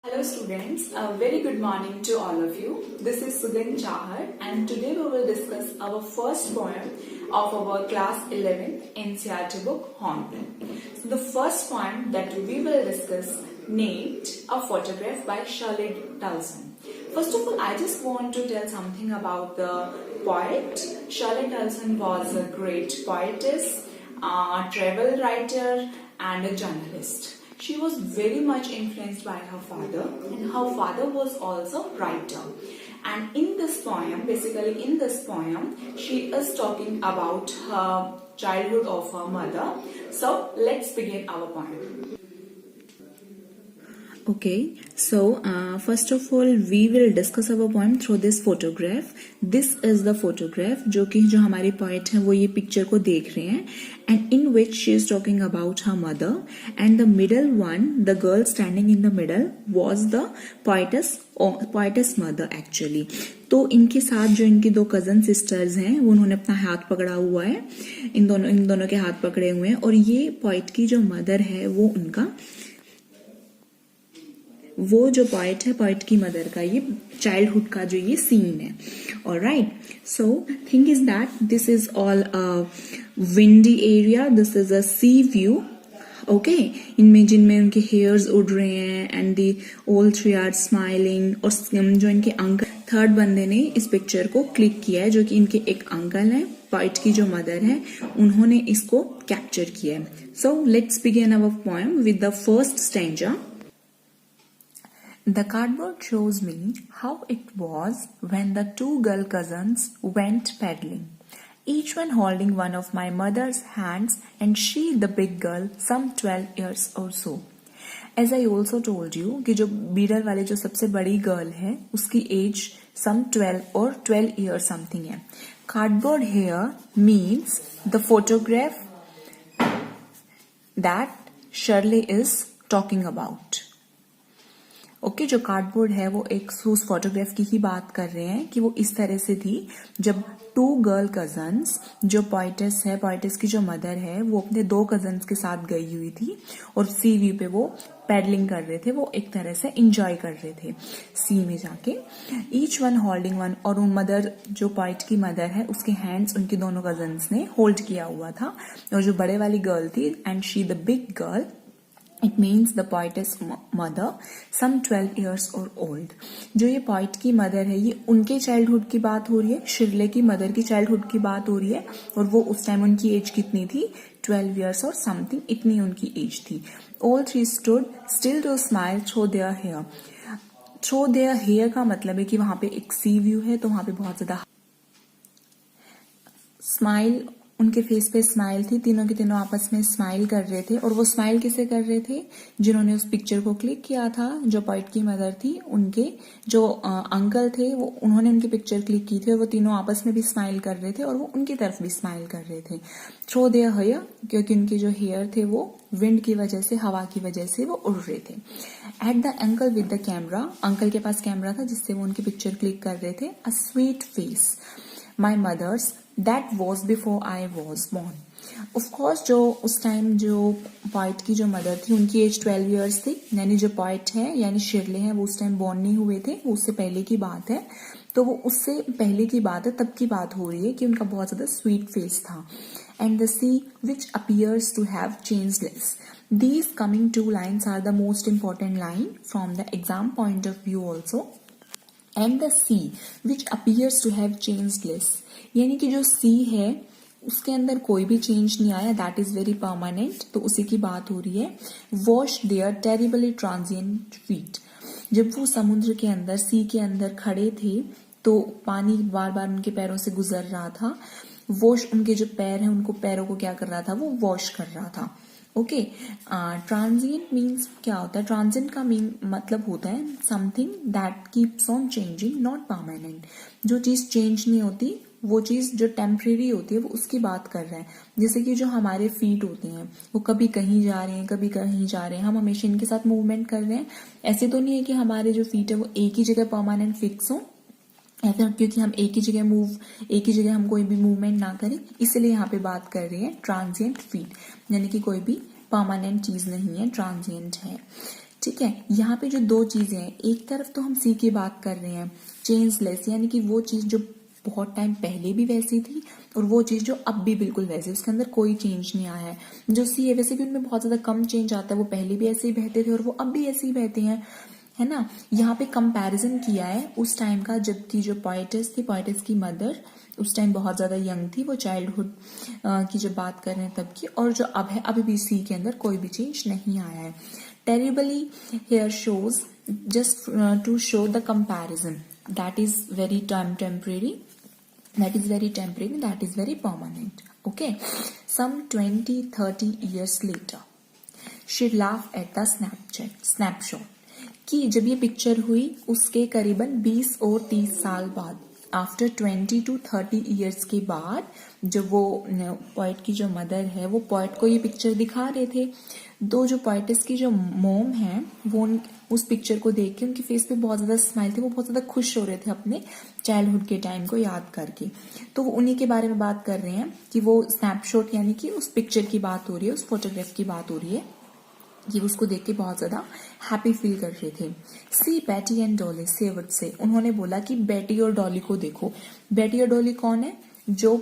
Hello students, a very good morning to all of you. This is Sugandh Chahar and today we will discuss our first poem of our class 11 NCERT book Hornbill. So the first poem that we will discuss named A Photograph by Shirley Tulson. First of all, I just want to tell something about the poet. Shirley Tulson was a great poetess, a travel writer and a journalist. She was very much influenced by her father, and her father was also a writer. And in this poem, she is talking about her childhood of her mother. So let's begin our poem. Okay, so first of all we will discuss our poem through this photograph. This is the photograph जो हमारी poet है वो ये picture को देख रहे हैं, and in which she is talking about her mother, and the middle one, the girl standing in the middle, was the poetess mother actually. तो इनके साथ जो इनकी दो कजन सिस्टर्स हैं उन्होंने अपना हाथ पकड़ा हुआ है, इन दोनों के हाथ पकड़े हुए हैं, और ये पोइट की जो मदर है वो जो पोइट है, पोइट की मदर का ये चाइल्डहुड का जो ये सीन है. Alright, so thing is that this is all a windy area, this is a sea view. Okay, इनमें जिनमें उनके हेयर्स उड़ रहे हैं and the all three are smiling. और जो इनके अंकल, थर्ड बंदे ने इस पिक्चर को क्लिक किया है जो कि इनके एक अंकल है, पोइट की जो मदर है, उन्होंने इसको कैप्चर किया है. So let's begin our poem with the first stanza. The cardboard shows me how it was when the two girl cousins went peddling, each one holding one of my mother's hands, and she, the big girl, some 12 years or so. As I also told you कि जो middle वाले जो सबसे बड़ी girl है उसकी age some 12 or 12 years something है. Cardboard here means the photograph that Shirley is talking about. Okay, जो कार्डबोर्ड है वो एक उस फोटोग्राफ की ही बात कर रहे हैं कि वो इस तरह से थी जब टू गर्ल कजन्स, जो पोइटेस है, पोइटेस की जो मदर है, वो अपने दो कजन्स के साथ गई हुई थी और सी व्यू पे वो पैडलिंग कर रहे थे, वो एक तरह से एंजॉय कर रहे थे सी में जाके. ईच वन होल्डिंग वन, और उन मदर, जो पोइट की मदर है, उसके हैंड्स उनकी दोनों कजन्स ने होल्ड किया हुआ था. और जो बड़े वाली गर्ल थी, and she the big girl, It means the poetess mother, some 12 years or old. जो ये पोइट की मदर है, ये उनके चाइल्डहुड की बात हो रही है, शिरले की मदर की चाइल्डहुड की बात हो रही है, और वो उस टाइम उनकी एज कितनी थी, 12 years और समथिंग, इतनी उनकी एज थी. All three stood still to smile through their hair. Through their hair का मतलब है कि वहां पे एक सी व्यू है, तो वहां पे बहुत ज्यादा स्माइल, उनके फेस पे स्माइल थी. तीनों के तीनों आपस में स्माइल कर रहे थे. और वो स्माइल किसे कर रहे थे? जिन्होंने उस पिक्चर को क्लिक किया था, जो पोइट की मदर थी, उनके जो अंकल थे, वो उन्होंने उनकी पिक्चर क्लिक की थी, और वो तीनों आपस में भी स्माइल कर रहे थे और वो उनकी तरफ भी स्माइल कर रहे थे. थ्रू देयर हेयर, क्योंकि उनके जो हेयर थे वो विंड की वजह से, हवा की वजह से वो उड़ रहे थे. At the uncle with the camera, uncle के पास कैमरा था जिससे वो उनकी पिक्चर क्लिक कर रहे थे. A sweet face, my mother's, That was before I was born. Of course, जो उस टाइम जो पोइट की जो मदर थी उनकी एज 12 years थी, यानी जो पोइट है यानी शिरले हैं वो उस टाइम बॉर्न नहीं हुए थे, वो उससे पहले की बात है. तो वो उससे पहले की बात है, तब की बात हो रही है कि उनका बहुत ज्यादा स्वीट फेस था. And the sea which appears to have changeless. These coming two lines are the most important line from the exam point of view also. And the sea which appears to have changeless, यानी कि जो सी है उसके अंदर कोई भी change नहीं आया, दैट इज वेरी परमानेंट, तो उसी की बात हो रही है. Wash their terribly transient feet, जब वो समुद्र के अंदर, सी के अंदर खड़े थे तो पानी बार बार उनके पैरों से गुजर रहा था. वॉश, उनके जो पैर हैं उनको, पैरों को क्या कर रहा था, वो वॉश कर रहा था. ओके, ट्रांजिएंट मीन्स क्या होता है? ट्रांजिएंट का मतलब होता है something that keeps on changing, not permanent. जो चीज चेंज नहीं होती, वो चीज जो टेम्परेरी होती है, वो उसकी बात कर रहे हैं. जैसे कि जो हमारे फीट होते हैं वो कभी कहीं जा रहे हैं, कभी कहीं जा रहे हैं, हम हमेशा इनके साथ मूवमेंट कर रहे हैं. ऐसे तो नहीं है कि हमारे जो फीट है वो एक ही जगह परमानेंट फिक्स हो, या फिर क्योंकि हम एक ही जगह हम कोई भी मूवमेंट ना करें, इसलिए यहाँ पे बात कर रही है ट्रांजिएंट फीट, यानी कि कोई भी परमानेंट चीज नहीं है, ट्रांजिएंट है. ठीक है, यहाँ पे जो दो चीजें हैं, एक तरफ तो हम सी की बात कर रहे हैं, चेंजलेस, यानी कि वो चीज जो बहुत टाइम पहले भी वैसी थी और वो चीज जो अब भी बिल्कुल वैसी, उसके अंदर कोई चेंज नहीं आया है। जो सी है वैसे भी उनमें बहुत ज्यादा कम चेंज आता है, वो पहले भी ऐसे ही बहते थे और वो अब भी ऐसे ही बहते हैं, है ना। यहाँ पे कंपैरिजन किया है उस टाइम का जबकि जो पोएटेस थी, पोएटेस की मदर उस टाइम बहुत ज्यादा यंग थी, वो चाइल्डहुड की जब बात कर रहे हैं तब की, और जो अब है अभी भी सी के अंदर कोई भी चेंज नहीं आया है। Terribly here shows just to show the comparison, that is very temporary, that is very temporary, that is very permanent. Okay, some 20-30 years later she laughed at the snapshot कि जब ये पिक्चर हुई उसके करीबन 20 और 30 साल बाद, आफ्टर 20-30 ईयर्स के बाद, जब वो पोएट की जो मदर है वो पोएट को ये पिक्चर दिखा रहे थे, दो जो पोएटिस की जो मोम है वो उस पिक्चर को देख के उनकी फेस पे बहुत ज्यादा स्माइल थी, वो बहुत ज्यादा खुश हो रहे थे अपने चाइल्डहुड के टाइम को याद करके। तो वो उन्हीं के बारे में बात कर रहे हैं कि वो स्नैपशॉट यानी कि उस पिक्चर की बात हो रही है, उस फोटोग्राफ की बात हो रही है, ये उसको देख के बहुत ज्यादा हैप्पी फील कर रहे थे। सी बैटी एंड डॉली सेवर्ड से उन्होंने बोला कि बेटी और डॉली को देखो। बेटी और डॉली कौन है? जो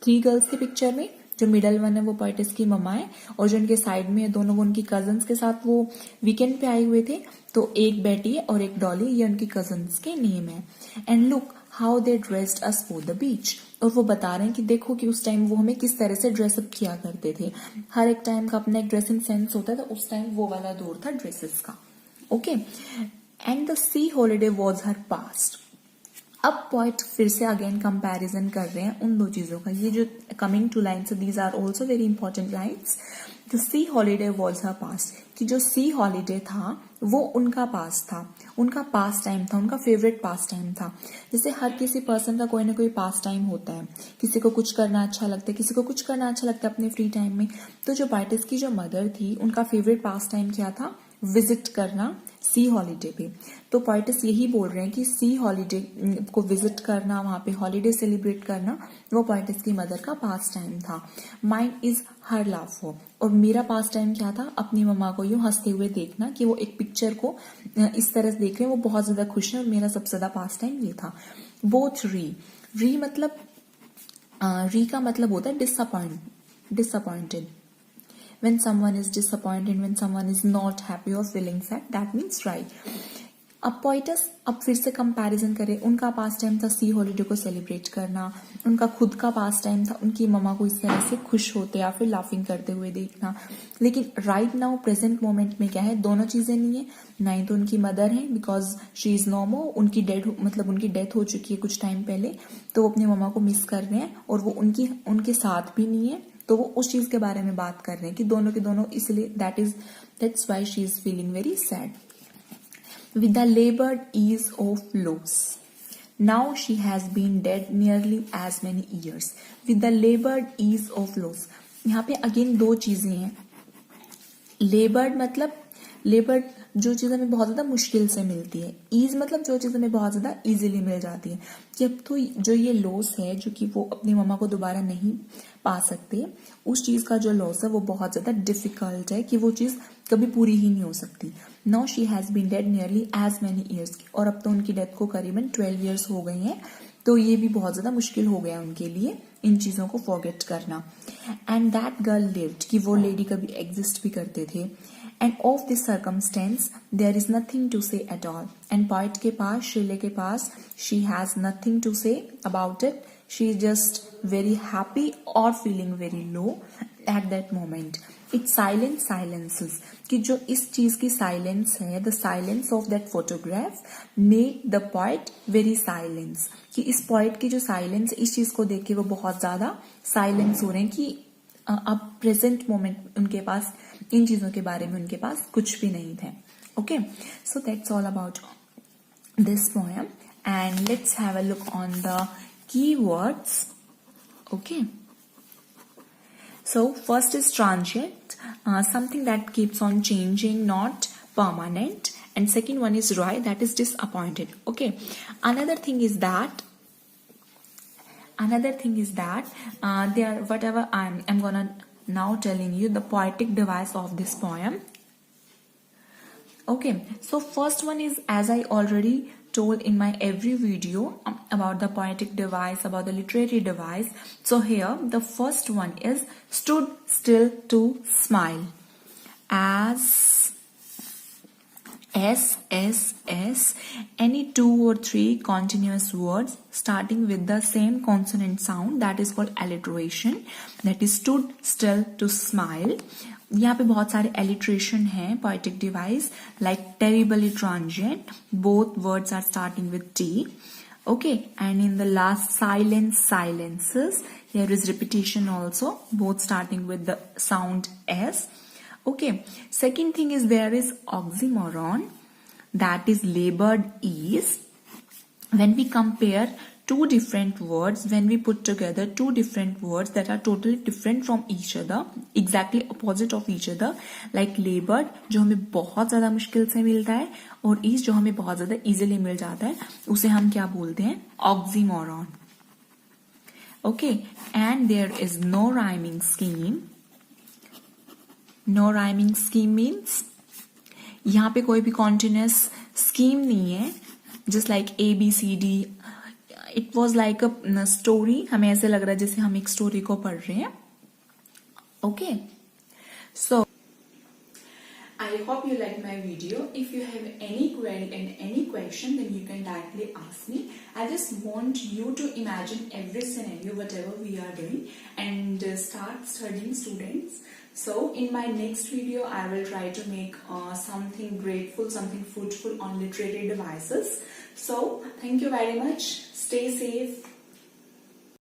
थ्री गर्ल्स की पिक्चर में जो मिडल वन है वो पोएटिस की मम्मा है, और जो उनके साइड में है दोनों वो उनकी कजन्स के साथ वो वीकेंड पे आए हुए थे। तो एक बेटी है और एक डॉली, ये उनकी कजन्स के नेम है। And look how they dressed us for the beach, और वो बता रहे हैं कि देखो कि उस टाइम वो हमें किस तरह से ड्रेसअप किया करते थे। हर एक टाइम का अपना एक ड्रेसिंग सेंस होता है, तो उस टाइम वो वाला दौर था ड्रेसेस का। Okay, and the sea holiday was her past. अब पॉइंट फिर से अगेन कंपैरिजन कर रहे हैं उन दो चीजों का। ये जो coming two lines, these are also very important lines. The sea holiday was her past, कि जो सी हॉलीडे था वो उनका पास था, उनका पास टाइम था, उनका फेवरेट पास टाइम था। जैसे हर किसी पर्सन का कोई ना कोई पास टाइम होता है, किसी को कुछ करना अच्छा लगता है, किसी को कुछ करना अच्छा लगता है अपने फ्री टाइम में। तो जो पोएटिस की जो मदर थी उनका फेवरेट पास टाइम क्या था? विजिट करना सी हॉलीडे पे। तो पोएटिस यही बोल रहे हैं कि सी हॉलीडे को विजिट करना, वहां पे हॉलीडे सेलिब्रेट करना, वो पोएटिस की मदर का पास टाइम था। माइंड इज हर लाफ हो, और मेरा पास टाइम क्या था? अपनी मम्मा को यूं हंसते हुए देखना, कि वो एक पिक्चर को इस तरह से देख रहे हैं, वो बहुत ज्यादा खुश है, और मेरा सबसे ज्यादा पास टाइम ये था। बोथ री मतलब री का मतलब होता है disappointed. When someone is disappointed, when someone is not happy or feeling sad, that means right. अब पोएटिस अब फिर से कंपैरिजन करें, उनका पास टाइम था सी हॉलीडे को सेलिब्रेट करना, उनका खुद का पास टाइम था उनकी मम्मा को इस तरह से खुश होते या फिर लाफिंग करते हुए देखना। लेकिन राइट नाउ प्रेजेंट मोमेंट में क्या है? दोनों चीजें नहीं है। ना ही तो उनकी मदर है बिकॉज शी इज नो मोर, उनकी डेथ हो चुकी है कुछ टाइम पहले, तो वो अपनी मम्मा को मिस कर रहे हैं, और वो उनके साथ भी नहीं है, तो वो उस चीज के बारे में बात कर रहे हैं कि दोनों के दोनों, इसलिए that's why she is feeling very sad. With the laboured ease of loss, now she has been dead nearly as many years. With the laboured ease of loss, यहाँ पे अगेन दो चीजें हैं। लेबर्ड जो चीज हमें बहुत ज्यादा मुश्किल से मिलती है, ईज मतलब जो चीज हमें बहुत ज्यादा इजीली मिल जाती है। जब तो जो ये लॉस है, जो कि वो अपनी मम्मा को दोबारा नहीं पा सकते, उस चीज का जो लॉस है वो बहुत ज्यादा डिफिकल्ट है, कि वो चीज कभी पूरी ही नहीं हो सकती। Now she has been dead nearly as many years, और अब तो उनकी डेथ को करीबन 12 ईयर्स हो गई हैं, तो ये भी बहुत ज्यादा मुश्किल हो गया उनके लिए इन चीजों को फॉरगेट करना। एंड दैट गर्ल लिव्ड, कि वो लेडी कभी एग्जिस्ट भी करते थे। And of this circumstance there is nothing to say at all, and poet के पास, शीले के पास, she has nothing to say about it. She is just very happy और feeling very low at that moment. It silent silences, कि जो इस चीज की साइलेंस है, the silence of that photograph make the poet very silence, कि इस poet की जो साइलेंस, इस चीज को देख के वो बहुत ज्यादा साइलेंस हो रहे हैं, कि अब प्रेजेंट मोमेंट उनके पास इन चीजों के बारे में उनके पास कुछ भी नहीं थे। Okay, so that's all about this poem, and let's have a look on the keywords. Okay, so first is transient, something that keeps on changing, not permanent. And second one is Roy, that is disappointed. Okay, another thing is that they are, whatever I'm gonna now telling you the poetic device of this poem. Okay, so first one is, as I already told in my every video about the poetic device, about the literary device. So here the first one is stood still to smile. As S, any two or three continuous words starting with the same consonant sound, that is called alliteration. That is stood still to smile. यहाँ पे बहुत सारे alliteration हैं poetic device, like terribly transient, both words are starting with T. Okay, and in the last silences, here is repetition also, both starting with the sound S. Okay, second thing is there is oxymoron, that is labored ease. When we compare two different words, when we put together two different words that are totally different from each other, exactly opposite of each other, like labored जो हमें बहुत ज्यादा मुश्किल से मिलता है और ease जो हमें बहुत ज्यादा easily मिल जाता है, उसे हम क्या बोलते हैं? Oxymoron. Okay, and there is no rhyming scheme. No rhyming scheme means यहाँ पे कोई भी continuous scheme नहीं है, just like ABCD. It was like a story. हमें ऐसे लग रहा है जैसे हम एक स्टोरी को पढ़ रहे हैं. Okay, so I hope you liked my video. If you have any query and any question, then you can directly ask me. I just want you to imagine every scenario, whatever we are doing, and start studying, students. So in my next video, I will try to make something grateful, something fruitful on literary devices. So thank you very much. Stay safe.